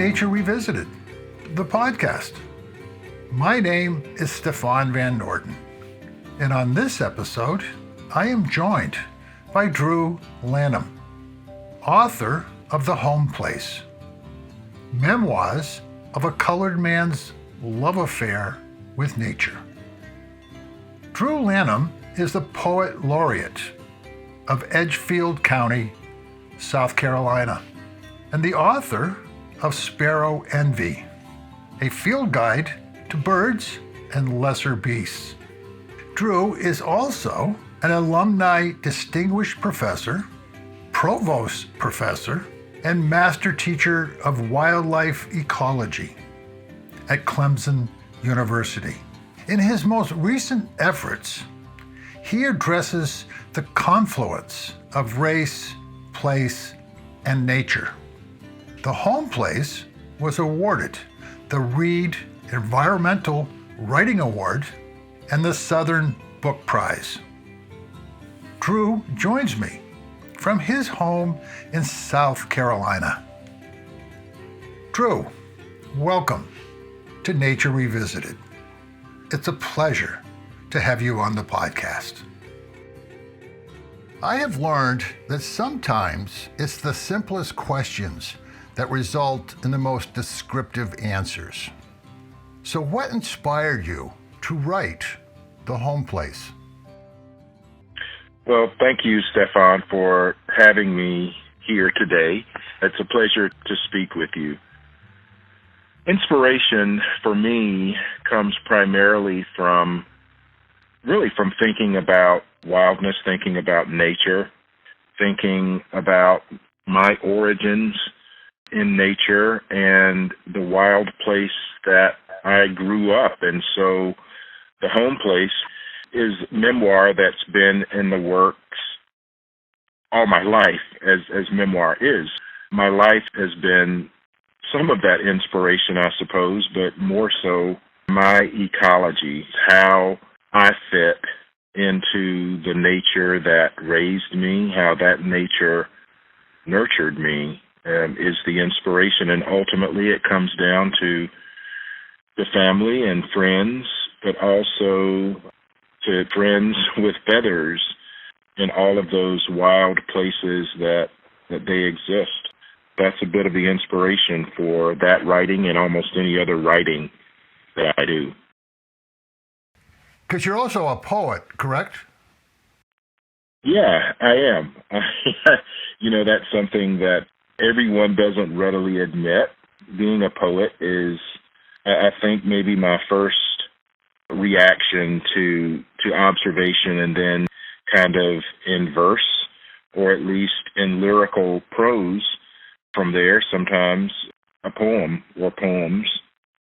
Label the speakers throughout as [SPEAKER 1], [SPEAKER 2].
[SPEAKER 1] Nature Revisited, the podcast. My name is Stefan Van Noorden, and on this episode, I am joined by Drew Lanham, author of The Home Place, Memoirs of a Colored Man's Love Affair with Nature. Drew Lanham is the Poet Laureate of Edgefield County, South Carolina, and the author of Sparrow Envy, a field guide to birds and lesser beasts. Drew is also an alumni distinguished professor, provost professor, and master teacher of wildlife ecology at Clemson University. In his most recent efforts, he addresses the confluence of race, place, and nature. The Home Place was awarded the Reed Environmental Writing Award and the Southern Book Prize. Drew joins me from his home in South Carolina. Drew, welcome to Nature Revisited. It's a pleasure to have you on the podcast. I have learned that sometimes it's the simplest questions that result in the most descriptive answers. So what inspired you to write The Home Place?
[SPEAKER 2] Well, thank you, Stefan, for having me here today. It's a pleasure to speak with you. Inspiration for me comes primarily from thinking about wildness, thinking about nature, thinking about my origins in nature and the wild place that I grew up. And so The Home Place is memoir that's been in the works all my life, as memoir is. My life has been some of that inspiration, I suppose, but more so my ecology, how I fit into the nature that raised me, how that nature nurtured me, is the inspiration. And ultimately it comes down to the family and friends, but also to friends with feathers in all of those wild places that they exist. That's a bit of the inspiration for that writing and almost any other writing that I do.
[SPEAKER 1] Because you're also a poet, correct?
[SPEAKER 2] Yeah, I am. That's something that everyone doesn't readily admit. Being a poet is, I think, maybe my first reaction to observation, and then kind of in verse, or at least in lyrical prose. From there, sometimes a poem or poems.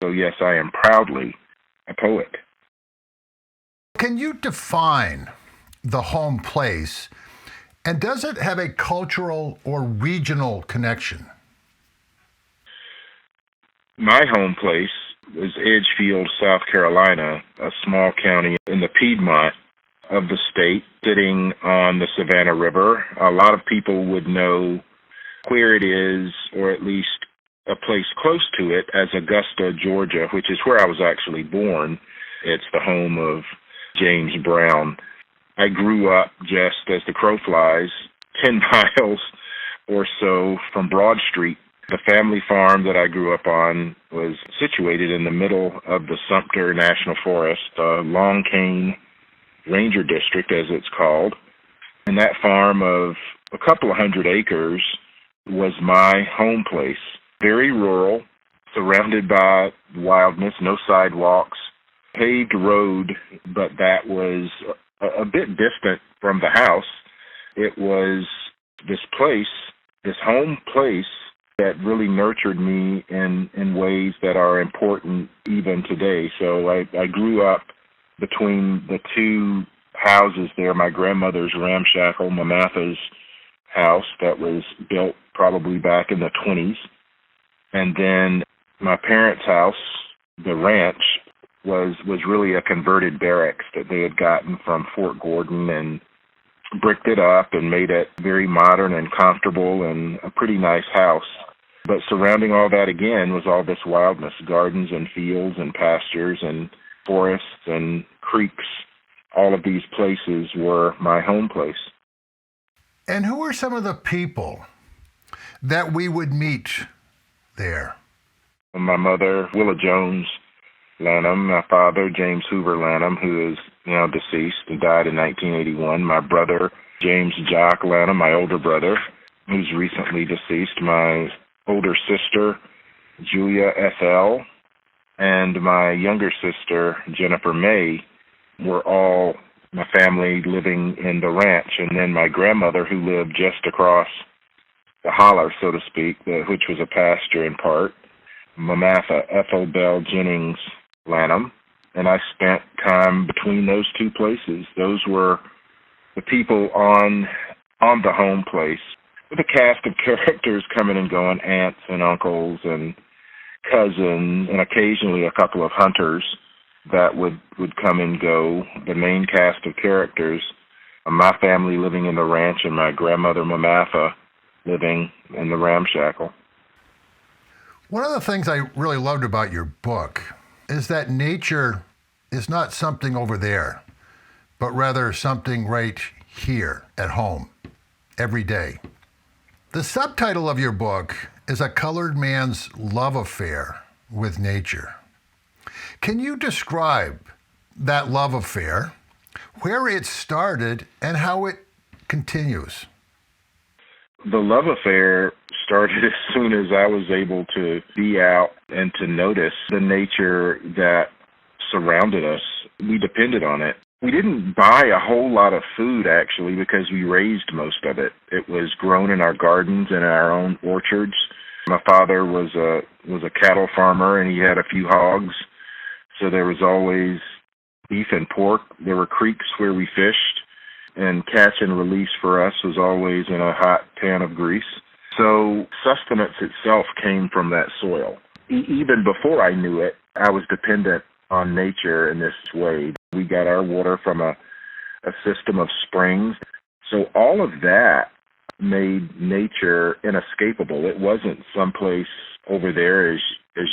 [SPEAKER 2] So yes, I am proudly a poet.
[SPEAKER 1] Can you define The Home Place, and does it have a cultural or regional connection?
[SPEAKER 2] My home place is Edgefield, South Carolina, a small county in the Piedmont of the state, sitting on the Savannah River. A lot of people would know where it is, or at least a place close to it, as Augusta, Georgia, which is where I was actually born. It's the home of James Brown. I grew up just as the crow flies, 10 miles or so from Broad Street. The family farm that I grew up on was situated in the middle of the Sumter National Forest, Long Cane Ranger District, as it's called. And that farm of a couple of hundred acres was my home place. Very rural, surrounded by wildness, no sidewalks, paved road, but that was a bit distant from the house. It was this place, this home place, that really nurtured me in ways that are important even today. So I grew up between the two houses there, my grandmother's ramshackle Mamatha's house that was built probably back in the 20s, and then my parents' house, the ranch, was really a converted barracks that they had gotten from Fort Gordon and bricked it up and made it very modern and comfortable and a pretty nice house. But surrounding all that again was all this wildness, gardens and fields and pastures and forests and creeks. All of these places were my home place.
[SPEAKER 1] And who are some of the people that we would meet there?
[SPEAKER 2] My mother, Willa Jones Lanham, my father, James Hoover Lanham, who is now deceased and died in 1981, my brother, James Jock Lanham, my older brother, who's recently deceased, my older sister, Julia S.L., and my younger sister, Jennifer May, were all my family living in the ranch. And then my grandmother, who lived just across the holler, so to speak, which was a pasture in part, Mamatha Ethel Bell Jennings Lanham, and I spent time between those two places. Those were the people on the home place, with a cast of characters coming and going, aunts and uncles and cousins, and occasionally a couple of hunters that would come and go. The main cast of characters, my family living in the ranch and my grandmother Mamatha living in the ramshackle.
[SPEAKER 1] One of the things I really loved about your book is that nature is not something over there, but rather something right here at home, every day. The subtitle of your book is A Colored Man's Love Affair with Nature. Can you describe that love affair, where it started, and how it continues?
[SPEAKER 2] The love affair started as soon as I was able to be out and to notice the nature that surrounded us. We depended on it. We didn't buy a whole lot of food, actually, because we raised most of it. It was grown in our gardens and our own orchards. My father was a cattle farmer, and he had a few hogs, so there was always beef and pork. There were creeks where we fished, and catch and release for us was always in a hot pan of grease. So sustenance itself came from that soil. Even before I knew it, I was dependent on nature in this way. We got our water from a system of springs. So all of that made nature inescapable. It wasn't someplace over there, as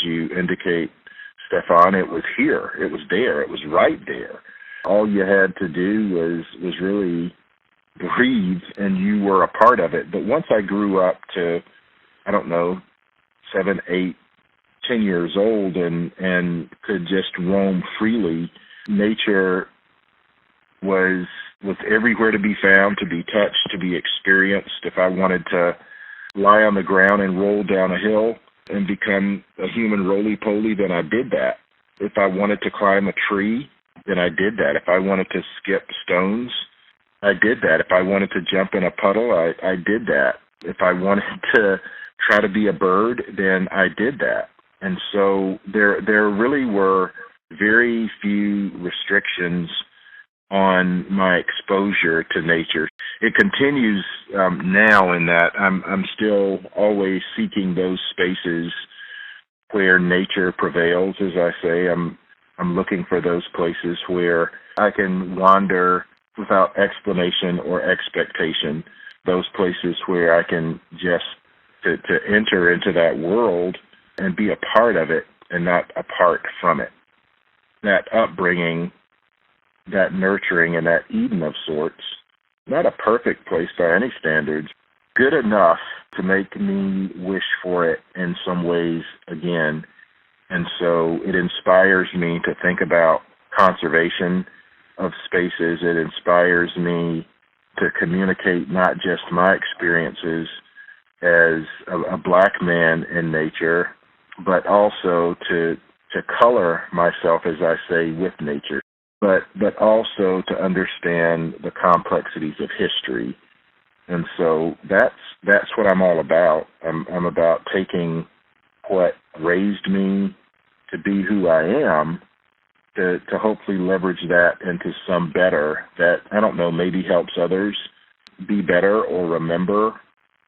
[SPEAKER 2] you indicate, Stefan. It was here. It was there. It was right there. All you had to do was really breathe, and you were a part of it. But once I grew up to, 7, 8, 10 years old and could just roam freely, nature was everywhere to be found, to be touched, to be experienced. If I wanted to lie on the ground and roll down a hill and become a human roly-poly, then I did that. If I wanted to climb a tree, then I did that. If I wanted to skip stones, I did that. If I wanted to jump in a puddle, I did that. If I wanted to try to be a bird, then I did that. And so there really were very few restrictions on my exposure to nature. It continues now in that I'm still always seeking those spaces where nature prevails, as I say. I'm looking for those places where I can wander without explanation or expectation, those places where I can just to enter into that world and be a part of it and not apart from it. That upbringing, that nurturing, and that Eden of sorts, not a perfect place by any standards, good enough to make me wish for it in some ways again. And so it inspires me to think about conservation of spaces. It inspires me to communicate not just my experiences as a black man in nature, but also to color myself, as I say, with nature, but also to understand the complexities of history. And so that's what I'm all about. I'm about taking what raised me to be who I am, to hopefully leverage that into some better that, maybe helps others be better or remember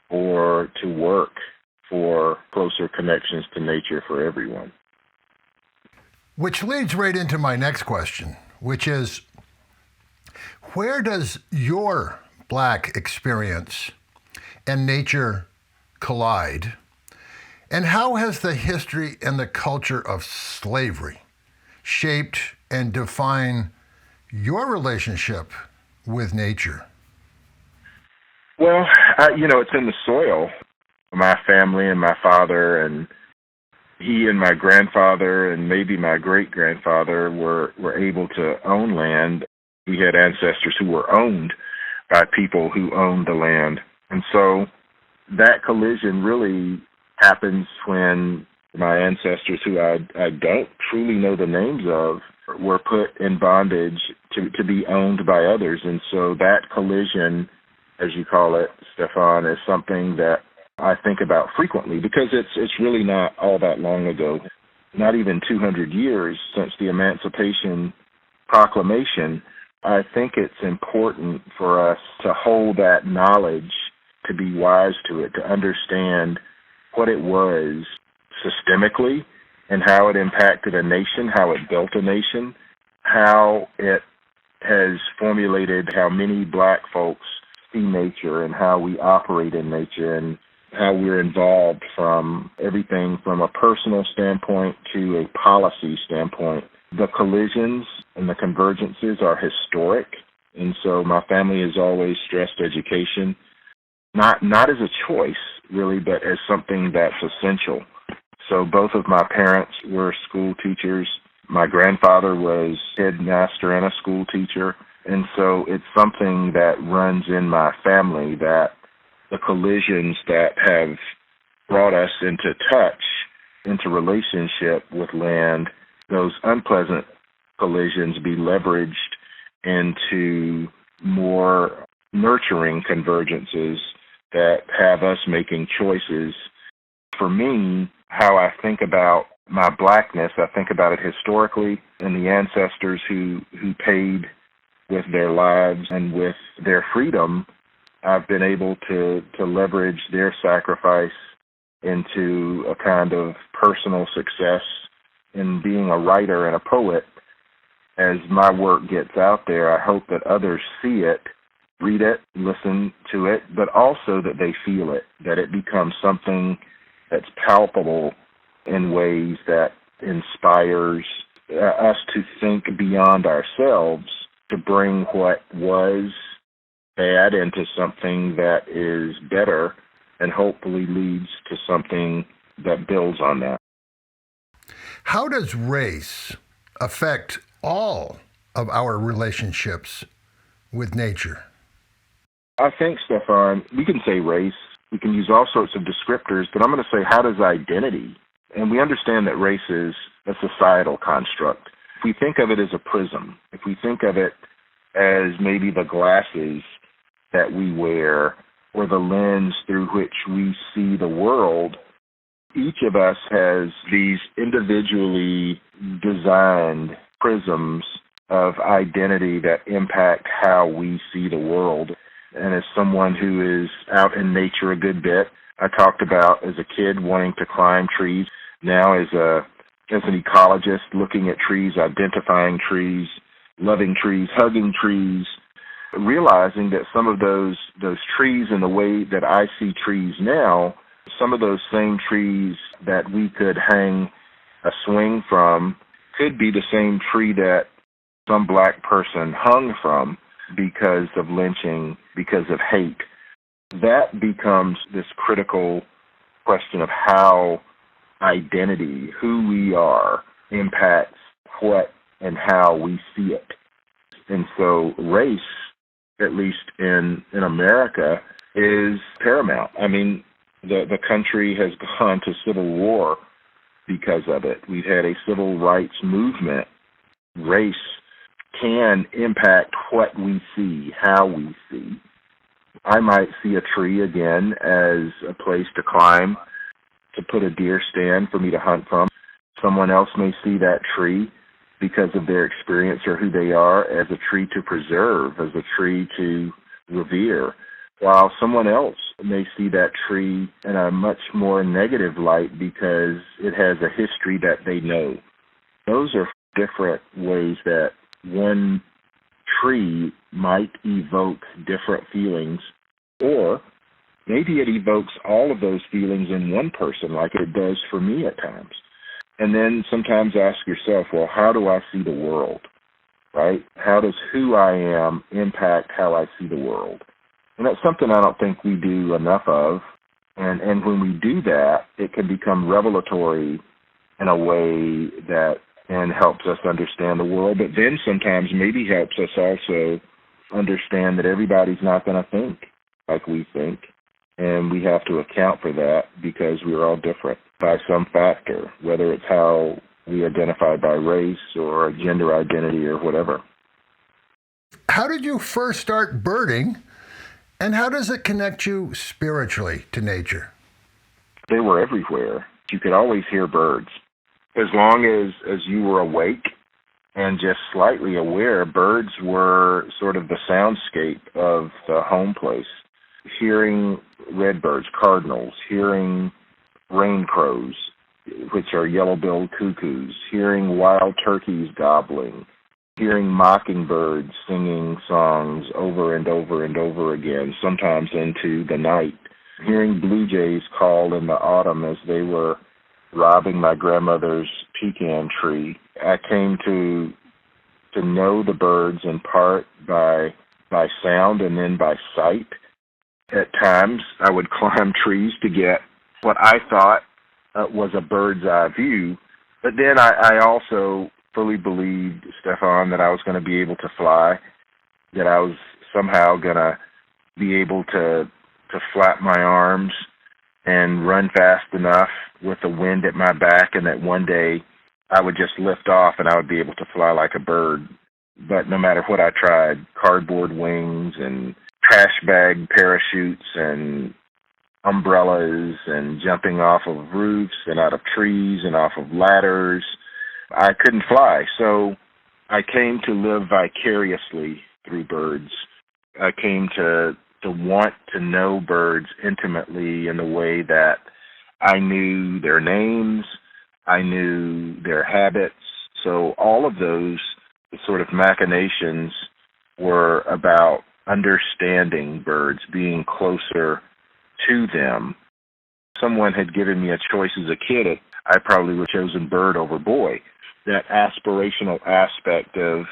[SPEAKER 2] or to work for closer connections to nature for everyone.
[SPEAKER 1] Which leads right into my next question, which is, where does your Black experience and nature collide? And how has the history and the culture of slavery shaped and defined your relationship with nature?
[SPEAKER 2] Well, it's in the soil. My family and my father and he and my grandfather and maybe my great-grandfather were able to own land. We had ancestors who were owned by people who owned the land. And so that collision really happens when my ancestors, who I don't truly know the names of, were put in bondage to be owned by others. And so that collision, as you call it, Stefan, is something that I think about frequently because it's really not all that long ago, not even 200 years since the Emancipation Proclamation. I think it's important for us to hold that knowledge, to be wise to it, to understand what it was systemically and how it impacted a nation, how it built a nation, how it has formulated how many black folks see nature and how we operate in nature and how we're involved from everything from a personal standpoint to a policy standpoint. The collisions and the convergences are historic, and so my family has always stressed education, not as a choice, really, but as something that's essential. So both of my parents were school teachers. My grandfather was headmaster and a school teacher, and so it's something that runs in my family, that the collisions that have brought us into touch, into relationship with land, those unpleasant collisions be leveraged into more nurturing convergences that have us making choices. For me, how I think about my blackness, I think about it historically and the ancestors who paid with their lives and with their freedom. I've been able to leverage their sacrifice into a kind of personal success in being a writer and a poet. As my work gets out there, I hope that others see it, read it, listen to it, but also that they feel it, that it becomes something that's palpable in ways that inspires us to think beyond ourselves, to bring what was bad into something that is better and hopefully leads to something that builds on that.
[SPEAKER 1] How does race affect all of our relationships with nature?
[SPEAKER 2] I think, Stefan, we can say race, we can use all sorts of descriptors, but I'm going to say, how does identity? And we understand that race is a societal construct. If we think of it as a prism, if we think of it as maybe the glasses that we wear or the lens through which we see the world, each of us has these individually designed prisms of identity that impact how we see the world. And as someone who is out in nature a good bit, I talked about as a kid wanting to climb trees. Now as an ecologist, looking at trees, identifying trees, loving trees, hugging trees, realizing that some of those trees and the way that I see trees now, some of those same trees that we could hang a swing from could be the same tree that some black person hung from because of lynching, because of hate. That becomes this critical question of how identity, who we are, impacts what and how we see it. And so race, at least in America, is paramount. I mean, the country has gone to civil war because of it. We've had a civil rights movement. Race can impact what we see, how we see. I might see a tree again as a place to climb, to put a deer stand for me to hunt from. Someone else may see that tree because of their experience or who they are as a tree to preserve, as a tree to revere, while someone else may see that tree in a much more negative light because it has a history that they know. Those are different ways that one tree might evoke different feelings, or maybe it evokes all of those feelings in one person like it does for me at times. And then sometimes ask yourself, well, how do I see the world, right? How does who I am impact how I see the world? And that's something I don't think we do enough of. And when we do that, it can become revelatory in a way that and helps us understand the world, but then sometimes maybe helps us also understand that everybody's not going to think like we think, and we have to account for that because we're all different by some factor, whether it's how we identify by race or gender identity or whatever.
[SPEAKER 1] How did you first start birding, and how does it connect you spiritually to nature?
[SPEAKER 2] They were everywhere. You could always hear birds. As long as you were awake and just slightly aware, birds were sort of the soundscape of the home place. Hearing redbirds, cardinals, hearing rain crows, which are yellow-billed cuckoos, hearing wild turkeys gobbling, hearing mockingbirds singing songs over and over and over again, sometimes into the night, hearing blue jays call in the autumn as they were robbing my grandmother's pecan tree. I came to know the birds in part by sound and then by sight. At times, I would climb trees to get what I thought was a bird's eye view, but then I also fully believed, Stefan, that I was going to be able to fly, that I was somehow going to be able to flap my arms and run fast enough with the wind at my back, and that one day I would just lift off and I would be able to fly like a bird. But no matter what I tried, cardboard wings and trash bag parachutes and umbrellas and jumping off of roofs and out of trees and off of ladders, I couldn't fly. So I came to live vicariously through birds. I came to want to know birds intimately in the way that I knew their names, I knew their habits. So all of those sort of machinations were about understanding birds, being closer to them. Someone had given me a choice as a kid, I probably would have chosen bird over boy. That aspirational aspect of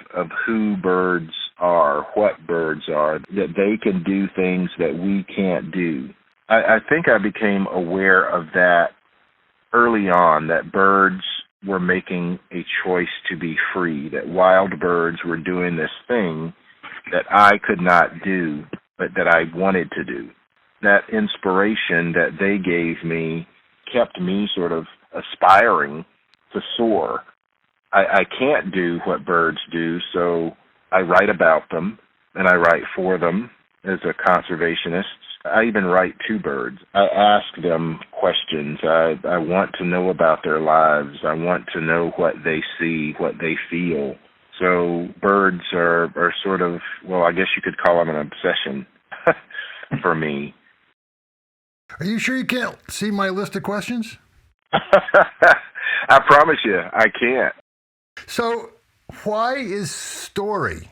[SPEAKER 2] who birds are, what birds are, that they can do things that we can't do. I think I became aware of that early on, that birds were making a choice to be free, that wild birds were doing this thing that I could not do, but that I wanted to do. That inspiration that they gave me kept me sort of aspiring to soar. I can't do what birds do, so I write about them, and I write for them as a conservationist. I even write to birds. I ask them questions. I want to know about their lives. I want to know what they see, what they feel. So birds are sort of, well, I guess you could call them an obsession for me.
[SPEAKER 1] Are you sure you can't see my list of questions?
[SPEAKER 2] I promise you, I can't.
[SPEAKER 1] So why is story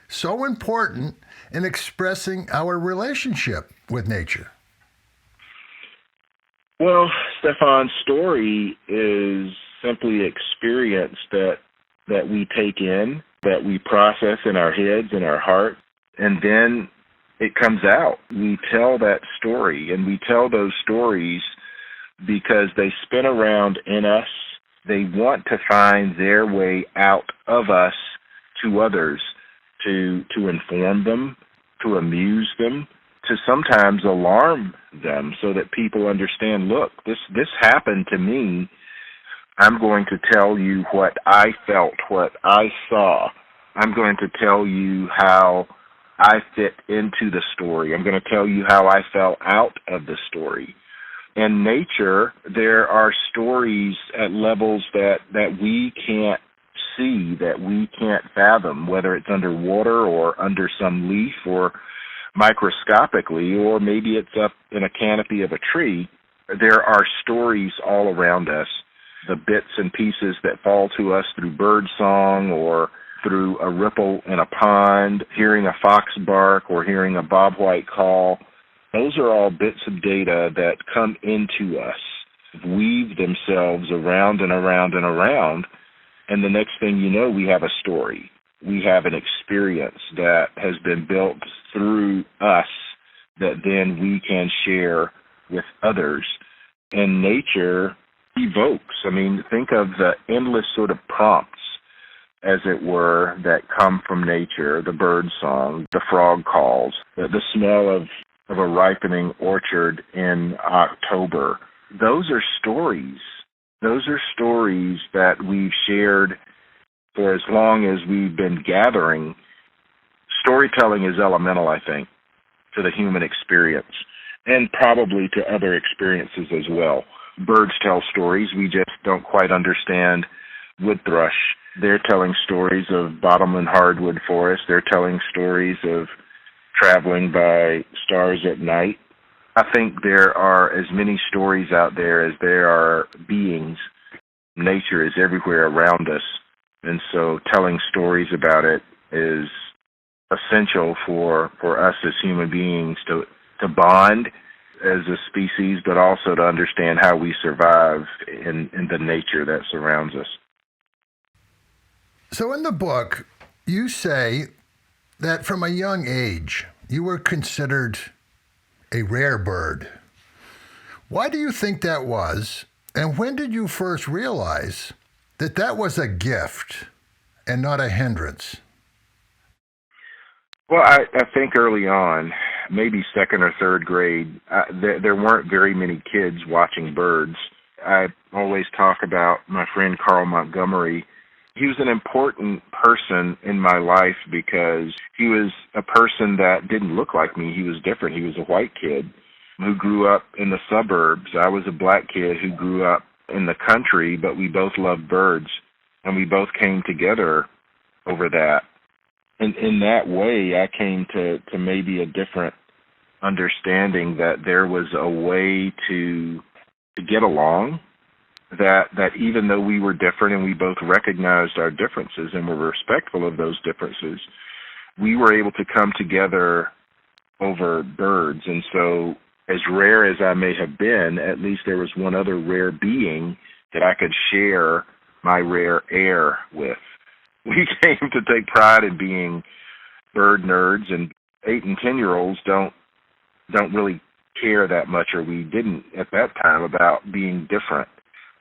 [SPEAKER 1] so important in expressing our relationship with nature?
[SPEAKER 2] Well, Stefan, story is simply experience that we take in, that we process in our heads and our heart, and then it comes out. We tell that story, and we tell those stories because they spin around in us. They want to find their way out of us to others, to inform them, to amuse them, to sometimes alarm them so that people understand, look, this happened to me. I'm going to tell you what I felt, what I saw. I'm going to tell you how I fit into the story. I'm going to tell you how I fell out of the story. In nature, there are stories at levels that we can't see, that we can't fathom, whether it's underwater or under some leaf or microscopically, or maybe it's up in a canopy of a tree. There are stories all around us, the bits and pieces that fall to us through bird song or through a ripple in a pond, hearing a fox bark or hearing a bobwhite call. Those are all bits of data that come into us, weave themselves around and around and around, and the next thing you know, we have a story. We have an experience that has been built through us that then we can share with others. And nature evokes. I mean, think of the endless sort of prompts, as it were, that come from nature, the bird song, the frog calls, the smell of a ripening orchard in October. Those are stories. Those are stories that we've shared for as long as we've been gathering. Storytelling is elemental, I think, to the human experience and probably to other experiences as well. Birds tell stories. We just don't quite understand wood thrush. They're telling stories of bottomland hardwood forest. They're telling stories of traveling by stars at night. I think there are as many stories out there as there are beings. Nature is everywhere around us, and so telling stories about it is essential for us as human beings to bond as a species, but also to understand how we survive in the nature that surrounds us.
[SPEAKER 1] So in the book, you say that from a young age, you were considered a rare bird. Why do you think that was? And when did you first realize that that was a gift and not a hindrance?
[SPEAKER 2] Well, I think early on, maybe second or third grade, there weren't very many kids watching birds. I always talk about my friend Carl Montgomery. He was an important person in my life because he was a person that didn't look like me. He was different. He was a white kid who grew up in the suburbs. I was a black kid who grew up in the country, but we both loved birds, and we both came together over that. And in that way, I came to maybe a different understanding that there was a way to get along, that even though we were different and we both recognized our differences and were respectful of those differences, we were able to come together over birds. And so as rare as I may have been, at least there was one other rare being that I could share my rare air with. We came to take pride in being bird nerds, and 8 and 10-year-olds don't really care that much, or we didn't at that time, about being different.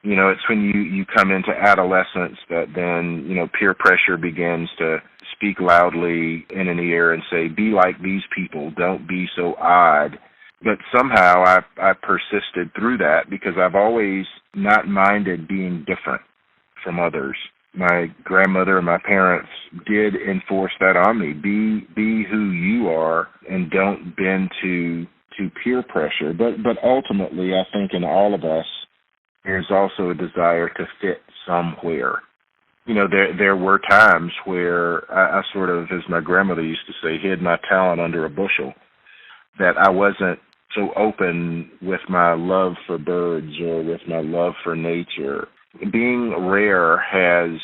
[SPEAKER 2] You know, it's when you come into adolescence that then, you know, peer pressure begins to speak loudly in an ear and say, be like these people, don't be so odd. But somehow I persisted through that because I've always not minded being different from others. My grandmother and my parents did enforce that on me. Be who you are and don't bend to peer pressure. But ultimately, I think in all of us, there's also a desire to fit somewhere. You know, there were times where I sort of, as my grandmother used to say, hid my talent under a bushel, that I wasn't so open with my love for birds or with my love for nature. Being rare has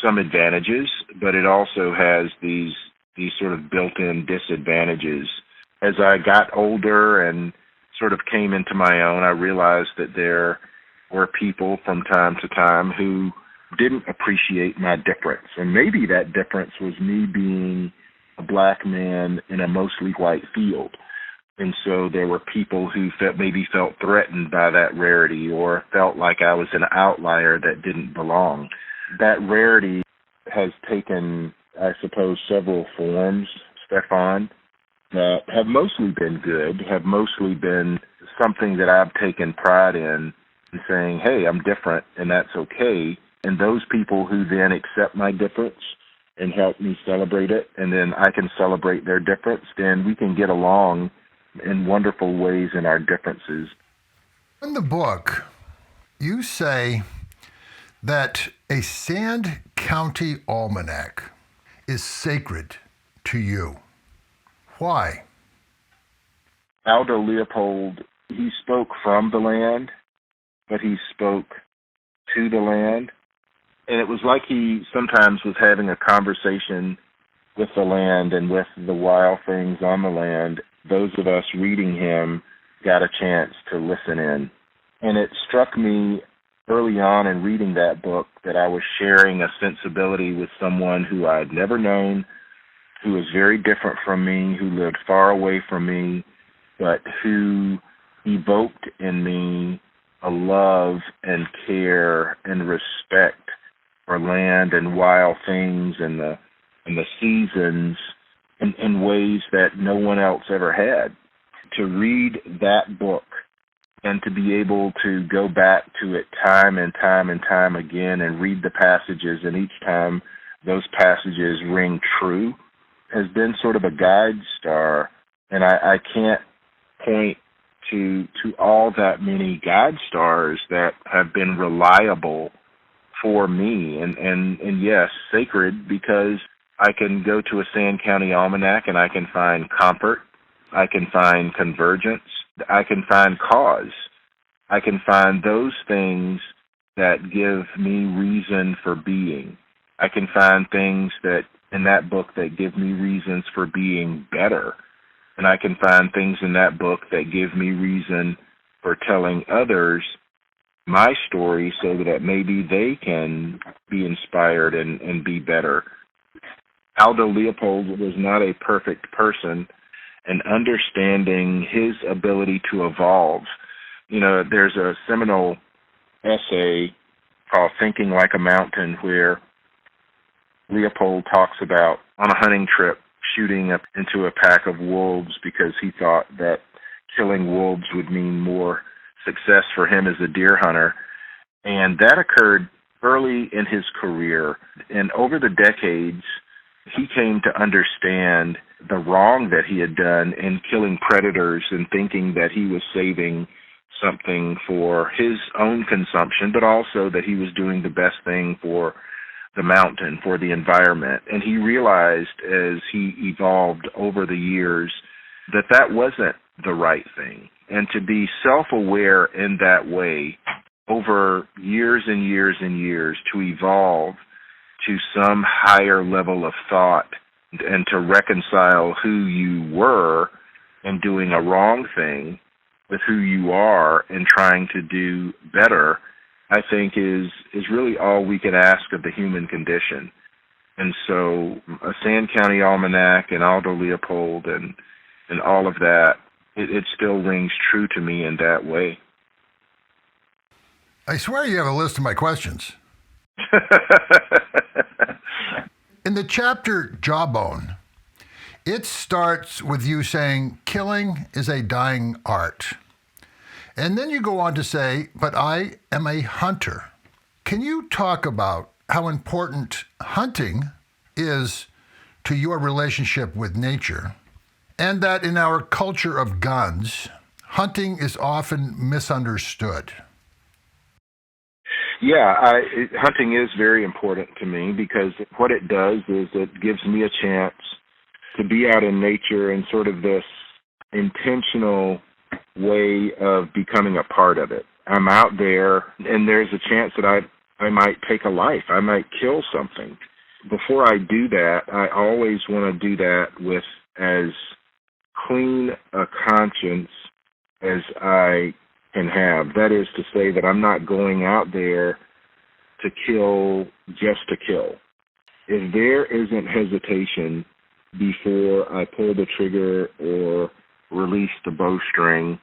[SPEAKER 2] some advantages, but it also has these sort of built-in disadvantages. As I got older and sort of came into my own, I realized that there were people from time to time who didn't appreciate my difference. And maybe that difference was me being a black man in a mostly white field. And so there were people who maybe felt threatened by that rarity or felt like I was an outlier that didn't belong. That rarity has taken, I suppose, several forms, Stefan, that have mostly been good, have mostly been something that I've taken pride in, saying, hey, I'm different and that's okay. And those people who then accept my difference and help me celebrate it, and then I can celebrate their difference, then we can get along in wonderful ways in our differences.
[SPEAKER 1] In the book, you say that a Sand County almanac is sacred to you. Why?
[SPEAKER 2] Aldo Leopold, he spoke from the land, but he spoke to the land. And it was like he sometimes was having a conversation with the land and with the wild things on the land, those of us reading him got a chance to listen in. And it struck me early on in reading that book that I was sharing a sensibility with someone who I had never known, who was very different from me, who lived far away from me, but who evoked in me a love and care and respect for land and wild things and the seasons in ways that no one else ever had. To read that book and to be able to go back to it time and time and time again and read the passages, and each time those passages ring true, has been sort of a guide star. And I can't point to all that many guide stars that have been reliable for me, and yes, sacred, because I can go to a Sand County Almanac and I can find comfort, I can find convergence, I can find cause, I can find those things that give me reason for being. I can find things that in that book that give me reasons for being better, and I can find things in that book that give me reason for telling others my story so that maybe they can be inspired and be better. Aldo Leopold was not a perfect person, and understanding his ability to evolve. You know, there's a seminal essay called Thinking Like a Mountain where Leopold talks about on a hunting trip shooting up into a pack of wolves because he thought that killing wolves would mean more success for him as a deer hunter. And that occurred early in his career. And over the decades, he came to understand the wrong that he had done in killing predators and thinking that he was saving something for his own consumption, but also that he was doing the best thing for the mountain, for the environment. And he realized as he evolved over the years that that wasn't the right thing. And to be self-aware in that way over years and years and years, to evolve to some higher level of thought and to reconcile who you were and doing a wrong thing with who you are and trying to do better, I think is really all we can ask of the human condition. And so a Sand County Almanac and Aldo Leopold and all of that, it still rings true to me in that way.
[SPEAKER 1] I swear you have a list of my questions. In the chapter Jawbone, it starts with you saying, killing is a dying art. And then you go on to say, but I am a hunter. Can you talk about how important hunting is to your relationship with nature, and that in our culture of guns, hunting is often misunderstood?
[SPEAKER 2] Yeah, hunting is very important to me because what it does is it gives me a chance to be out in nature in sort of this intentional way of becoming a part of it. I'm out there, and there's a chance that I might take a life. I might kill something. Before I do that, I always want to do that with as clean a conscience as I can have. That is to say that I'm not going out there to kill just to kill. If there isn't hesitation before I pull the trigger or release the bowstring,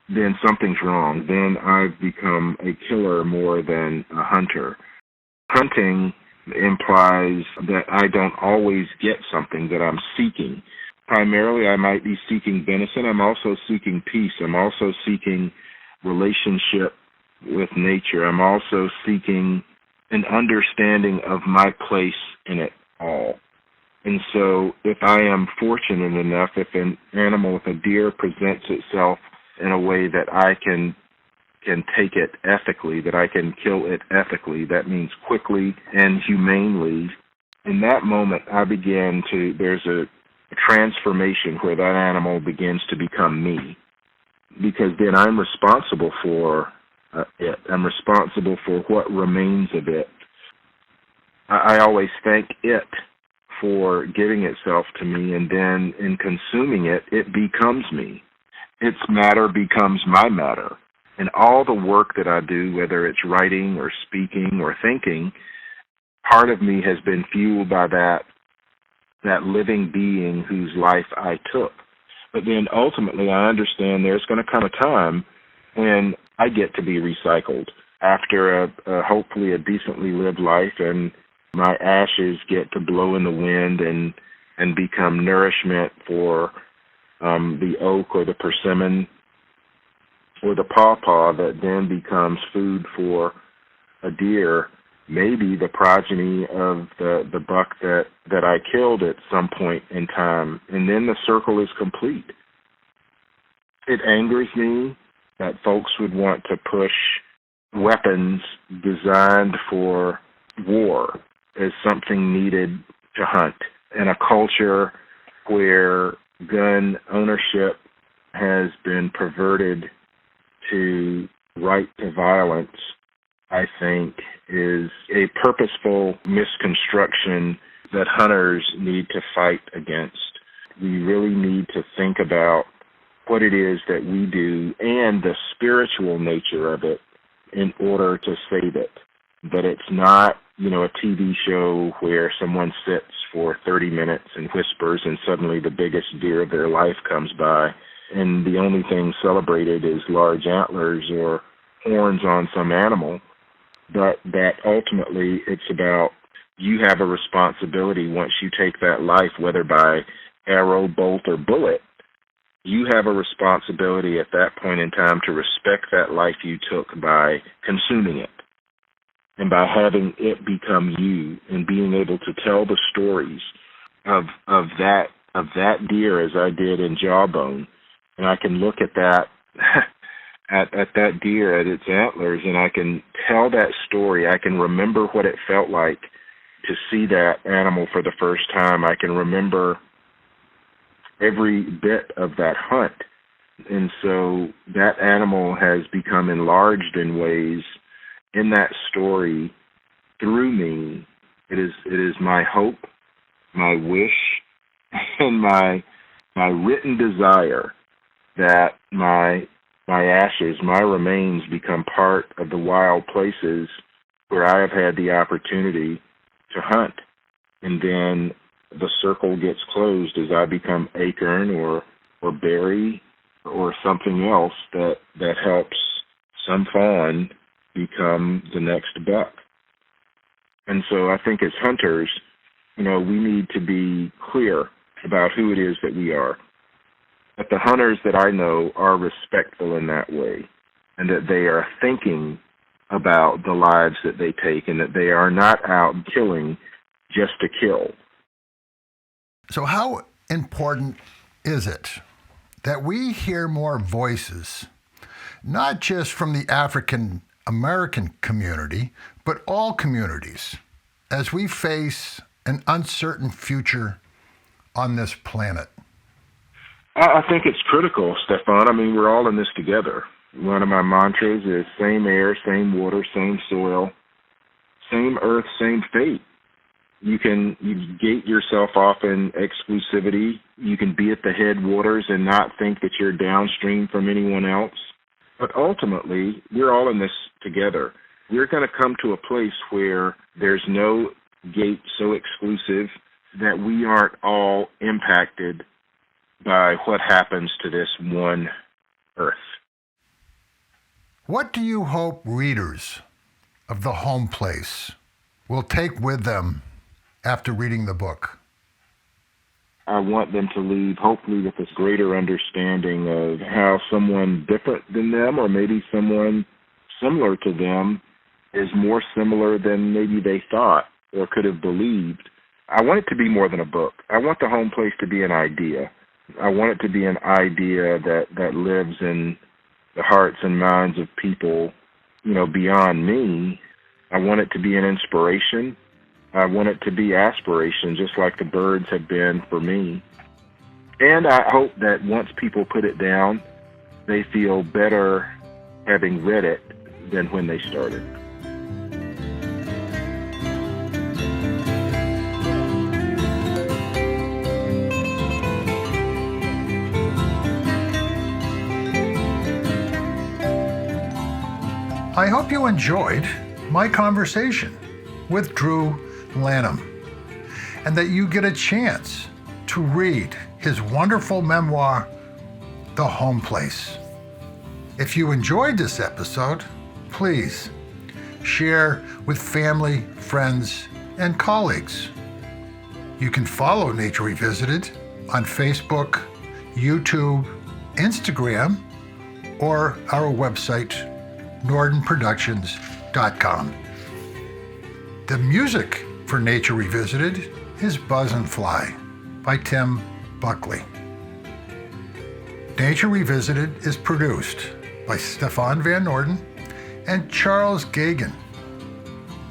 [SPEAKER 2] then something's wrong. Then I've become a killer more than a hunter. Hunting implies that I don't always get something that I'm seeking. Primarily, I might be seeking venison. I'm also seeking peace. I'm also seeking relationship with nature. I'm also seeking an understanding of my place in it all. And so if I am fortunate enough, if an animal, if a deer presents itself in a way that I can take it ethically, that I can kill it ethically, that means quickly and humanely, in that moment there's a transformation where that animal begins to become me. Because then I'm responsible for it. I'm responsible for what remains of it. I always thank it for giving itself to me, and then in consuming it, it becomes me. Its matter becomes my matter. And all the work that I do, whether it's writing or speaking or thinking, part of me has been fueled by that living being whose life I took. But then ultimately I understand there's going to come a time when I get to be recycled after hopefully a decently lived life, and my ashes get to blow in the wind and become nourishment for the oak or the persimmon or the pawpaw that then becomes food for a deer, maybe the progeny of the buck that I killed at some point in time, and then the circle is complete. It angers me that folks would want to push weapons designed for war as something needed to hunt in a culture where gun ownership has been perverted to right to violence. I think is a purposeful misconstruction that hunters need to fight against. We really need to think about what it is that we do and the spiritual nature of it in order to save it. But it's not, a TV show where someone sits for 30 minutes and whispers and suddenly the biggest deer of their life comes by, and the only thing celebrated is large antlers or horns on some animal. But that ultimately it's about you have a responsibility once you take that life, whether by arrow, bolt, or bullet. You have a responsibility at that point in time to respect that life you took by consuming it and by having it become you and being able to tell the stories of that deer as I did in Jawbone. And I can look at that at that deer, at its antlers, and I can tell that story. I can remember what it felt like to see that animal for the first time. I can remember every bit of that hunt. And so that animal has become enlarged in ways in that story through me. It is my hope, my wish, and my written desire that my ashes, my remains become part of the wild places where I have had the opportunity to hunt. And then the circle gets closed as I become acorn or berry or something else that helps some fawn become the next buck. And so I think as hunters, we need to be clear about who it is that we are. But the hunters that I know are respectful in that way, and that they are thinking about the lives that they take, and that they are not out killing just to kill.
[SPEAKER 1] So how important is it that we hear more voices, not just from the African American community, but all communities, as we face an uncertain future on this planet?
[SPEAKER 2] I think it's critical, Stefan. I mean, we're all in this together. One of my mantras is same air, same water, same soil, same earth, same fate. You gate yourself off in exclusivity. You can be at the headwaters and not think that you're downstream from anyone else. But ultimately, we're all in this together. We're going to come to a place where there's no gate so exclusive that we aren't all impacted by what happens to this one earth.
[SPEAKER 1] What do you hope readers of The Home Place will take with them after reading the book?
[SPEAKER 2] I want them to leave, hopefully, with a greater understanding of how someone different than them, or maybe someone similar to them, is more similar than maybe they thought or could have believed. I want it to be more than a book. I want The Home Place to be an idea. I want it to be an idea that lives in the hearts and minds of people, beyond me. I want it to be an inspiration. I want it to be aspiration, just like the birds have been for me. And I hope that once people put it down, they feel better having read it than when they started.
[SPEAKER 1] I hope you enjoyed my conversation with Drew Lanham and that you get a chance to read his wonderful memoir, The Home Place. If you enjoyed this episode, please share with family, friends, and colleagues. You can follow Nature Revisited on Facebook, YouTube, Instagram, or our website, nordenproductions.com. The music for Nature Revisited is Buzz and Fly by Tim Buckley. Nature Revisited is produced by Stefan Van Norden and Charles Gagan.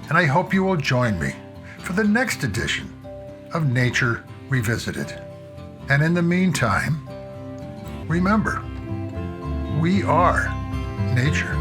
[SPEAKER 1] And I hope you will join me for the next edition of Nature Revisited. And in the meantime, remember, we are nature.